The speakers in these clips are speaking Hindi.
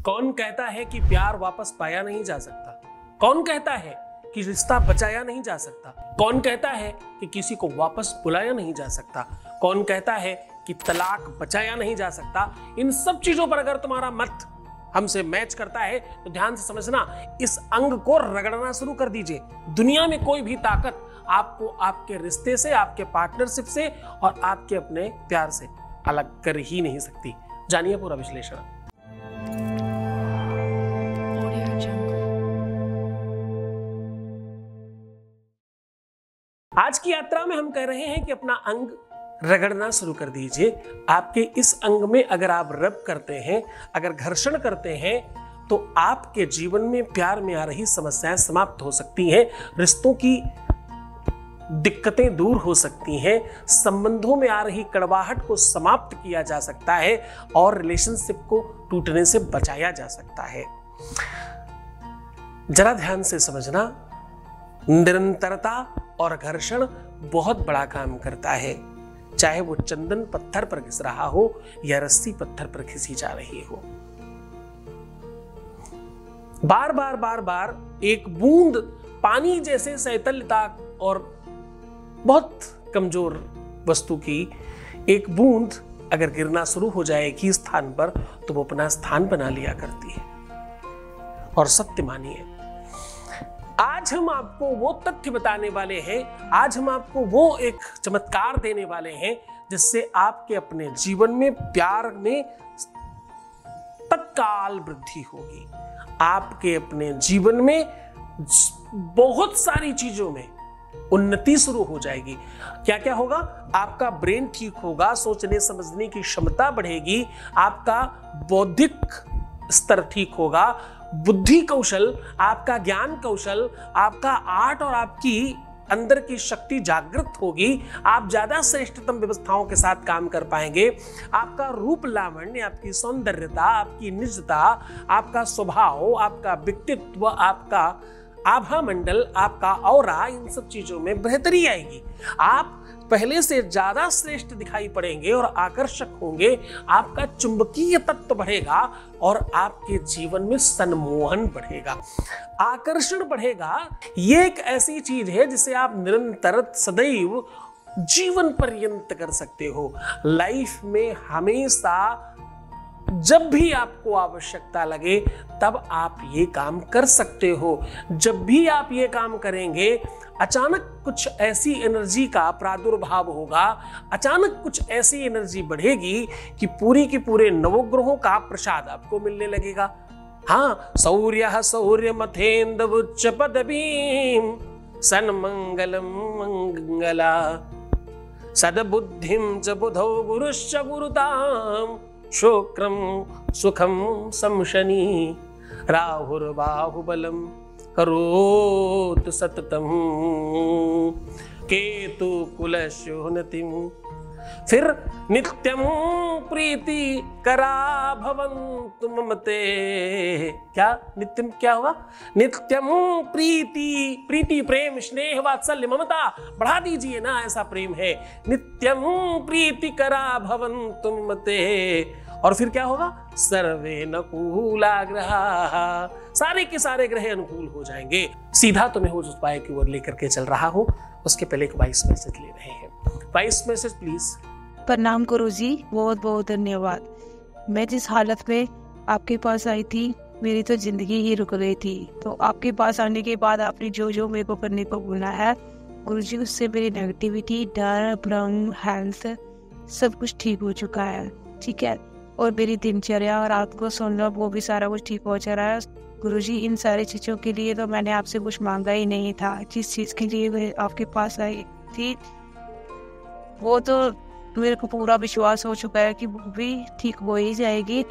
कौन कहता है कि प्यार वापस पाया नहीं जा सकता? कौन कहता है कि रिश्ता बचाया नहीं जा सकता? कौन कहता है कि किसी को वापस बुलाया नहीं जा सकता? कौन कहता है कि तलाक बचाया नहीं जा सकता? इन सब चीजों पर अगर तुम्हारा मत हमसे मैच करता है तो ध्यान से समझना, इस अंग को रगड़ना शुरू कर दीजिए। दुनिया में कोई भी ताकत आपको आपके रिश्ते से, आपके पार्टनरशिप से और आपके अपने प्यार से अलग कर ही नहीं सकती। जानिए पूरा विश्लेषण। आज की यात्रा में हम कह रहे हैं कि अपना अंग रगड़ना शुरू कर दीजिए। आपके इस अंग में अगर आप रब करते हैं, अगर घर्षण करते हैं, तो आपके जीवन में प्यार में आ रही समस्याएं समाप्त हो सकती हैं, रिश्तों की दिक्कतें दूर हो सकती हैं, संबंधों में आ रही कड़वाहट को समाप्त किया जा सकता है और रिलेशनशिप को टूटने से बचाया जा सकता है। जरा ध्यान से समझना, निरंतरता और घर्षण बहुत बड़ा काम करता है, चाहे वो चंदन पत्थर पर घिस रहा हो या रस्सी पत्थर पर घिसी जा रही हो। बार बार बार बार एक बूंद पानी जैसे शैथिलता और बहुत कमजोर वस्तु की एक बूंद अगर गिरना शुरू हो जाएगी स्थान पर, तो वो अपना स्थान बना लिया करती है। और सत्य मानिए, आज हम आपको वो तथ्य बताने वाले हैं, आज हम आपको वो एक चमत्कार देने वाले हैं जिससे आपके अपने जीवन में प्यार में तत्काल वृद्धि होगी। आपके अपने जीवन में बहुत सारी चीजों में उन्नति शुरू हो जाएगी। क्या क्या होगा? आपका ब्रेन ठीक होगा, सोचने समझने की क्षमता बढ़ेगी, आपका बौद्धिक स्तर ठीक होगा, बुद्धि कौशल, आपका ज्ञान कौशल, आपका आर्ट और आपकी अंदर की शक्ति जागृत होगी। आप ज्यादा श्रेष्ठतम व्यवस्थाओं के साथ काम कर पाएंगे। आपका रूप लावण्य, आपकी सौंदर्यता, आपकी निजता, आपका स्वभाव, आपका व्यक्तित्व, आपका आभा मंडल, आपका ऑरा, इन सब चीजों में बेहतरी आएगी। आप पहले से ज्यादा श्रेष्ठ दिखाई पड़ेंगे और आकर्षक होंगे। आपका चुंबकीय तत्व बढ़ेगा और आपके जीवन में सम्मोहन बढ़ेगा, आकर्षण बढ़ेगा। ये एक ऐसी चीज है जिसे आप निरंतर सदैव जीवन पर्यंत कर सकते हो। लाइफ में हमेशा जब भी आपको आवश्यकता लगे तब आप ये काम कर सकते हो। जब भी आप ये काम करेंगे, अचानक कुछ ऐसी एनर्जी का प्रादुर्भाव होगा, अचानक कुछ ऐसी एनर्जी बढ़ेगी कि पूरी की पूरे नवग्रहों का प्रसाद आपको मिलने लगेगा। हाँ, शौर्य शौर्य मथेन्द्र पदवीं सन्मंगलम मंगला सद्बुद्धिं च बुधौ गुरुश्च गुरुताम् शुक्रम सुखम समशनि राहुर्बाहुबलम करोतु सततम केतु कुलशोनतिम। फिर नित्यम प्रीति करा भवन्तु ममते। क्या नित्यम क्या होगा? नित्यम प्रीति, प्रीति प्रेम स्नेह वात्सल्य ममता बढ़ा दीजिए ना, ऐसा प्रेम है। नित्यम प्रीति करा भवन्तु ममते। और फिर क्या होगा? सर्वे अनुकूला ग्रहा, सारे के सारे ग्रह अनुकूल हो जाएंगे। सीधा तुम्हें उस उपाय की ओर लेकर के चल रहा हूं। उसके पहले एक वॉइस मैसेज ले रहे हैं। Voice message please. प्रणाम गुरुजी, बहुत बहुत धन्यवाद। मैं जिस हालत में आपके पास आई थी, मेरी तो जिंदगी ही रुक गई थी। तो आपके पास आने के बाद आपने जो जो मेरे को करने को बोला है गुरुजी, उससे मेरी नेगेटिविटी, डर, भ्रम, हेल्थ सब कुछ ठीक हो चुका है। ठीक है, और मेरी दिनचर्या और रात को सोना, वो भी सारा कुछ ठीक हो चुका है। गुरुजी, इन सारी चीज़ों के लिए तो मैंने आपसे कुछ मांगा ही नहीं था। जिस चीज़ के लिए मैं आपके पास आई थी वो तो मेरे को पूरा विश्वास हो चुका है कि वो भी ठीक हो ही जाएगी।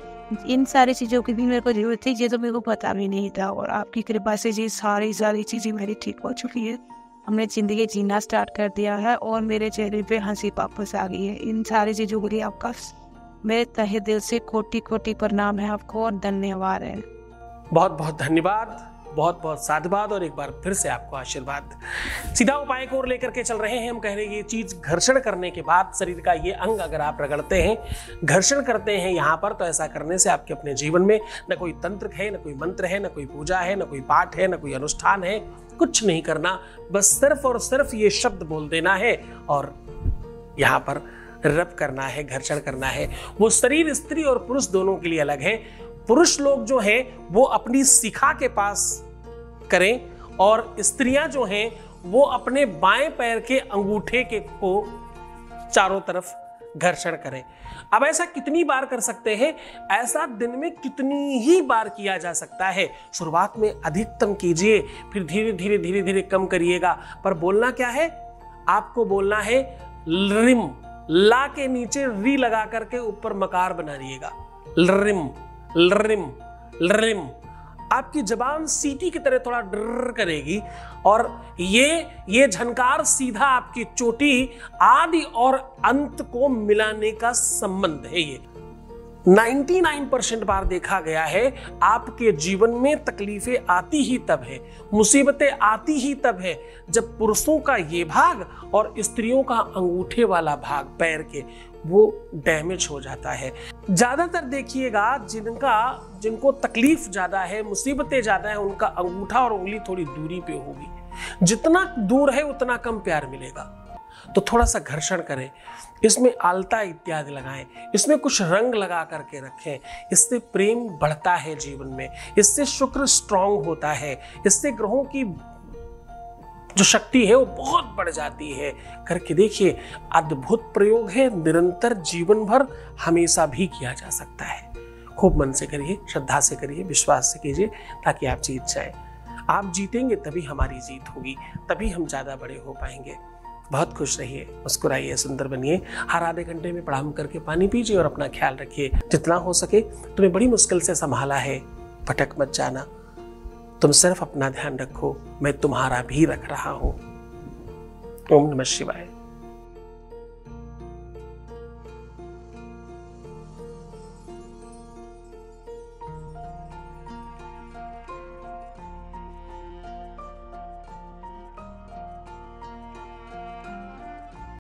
इन सारी चीज़ों की भी मेरे को जरूरत थी, ये तो मेरे को पता भी नहीं था। और आपकी कृपा से ये सारी चीज़ें मेरी ठीक हो चुकी है। हमने ज़िंदगी जीना स्टार्ट कर दिया है और मेरे चेहरे पे हंसी वापस आ गई है। इन सारी चीज़ों के लिए आपका मेरे तहे दिल से कोटि कोटि प्रणाम है आपको और धन्यवाद है। बहुत बहुत धन्यवाद। बहुत बहुत साधुवाद और एक बार फिर से आपको आशीर्वाद। सीधा उपाय को लेकर के चल रहे हैं हम। कह रहे हैं ये चीज घर्षण करने के बाद शरीर का ये अंग अगर आप रगड़ते हैं, घर्षण करते हैं यहाँ पर, तो ऐसा करने से आपके अपने जीवन में न कोई तंत्र है, न कोई मंत्र है, न कोई पूजा है, न कोई पाठ है, न कोई अनुष्ठान है, कुछ नहीं करना। बस सिर्फ और सिर्फ ये शब्द बोल देना है और यहाँ पर रब करना है, घर्षण करना है। वो शरीर स्त्री और पुरुष दोनों के लिए अलग है। पुरुष लोग जो हैं वो अपनी शिखा के पास करें और स्त्रियां जो हैं वो अपने बाएं पैर के अंगूठे के को चारों तरफ घर्षण करें। अब ऐसा कितनी बार कर सकते हैं? ऐसा दिन में कितनी ही बार किया जा सकता है। शुरुआत में अधिकतम कीजिए, फिर धीरे धीरे धीरे धीरे कम करिएगा। पर बोलना क्या है? आपको बोलना है रिम, ला के नीचे री लगा करके ऊपर मकार बनाइएगा। लरिम लरिम लरिम। आपकी जबान सीटी की तरह थोड़ा डर करेगी और ये झनकार सीधा आपकी चोटी आदि और अंत को मिलाने का संबंध है। ये 99% बार देखा गया है आपके जीवन में तकलीफें आती ही तब है, मुसीबतें आती ही तब है जब पुरुषों का ये भाग और स्त्रियों का अंगूठे वाला भाग पैर के वो डैमेज हो जाता है। ज्यादातर देखिएगा जिनको तकलीफ ज्यादा है, मुसीबतें ज्यादा है, उनका अंगूठा और उंगली थोड़ी दूरी पे होगी। जितना दूर है उतना कम प्यार मिलेगा। तो थोड़ा सा घर्षण करें, इसमें आलता इत्यादि लगाएं, इसमें कुछ रंग लगा करके रखें। इससे प्रेम बढ़ता है जीवन में, इससे शुक्र स्ट्रांग होता है, इससे ग्रहों की जो शक्ति है वो बहुत बढ़ जाती है। करके देखिए, अद्भुत प्रयोग है, निरंतर जीवन भर हमेशा भी किया जा सकता है। खूब मन से करिए, श्रद्धा से करिए, विश्वास से कीजिए ताकि आप जीत जाए। आप जीतेंगे तभी हमारी जीत होगी, तभी हम ज्यादा बड़े हो पाएंगे। बहुत खुश रहिए, मुस्कुराइए, सुंदर बनिए। हर आधे घंटे में प्रणाम करके पानी पीजिए और अपना ख्याल रखिए। जितना हो सके तुम्हें बड़ी मुश्किल से संभाला है, भटक मत जाना। तुम सिर्फ अपना ध्यान रखो, मैं तुम्हारा भी रख रहा हूं। ओम नमः शिवाय।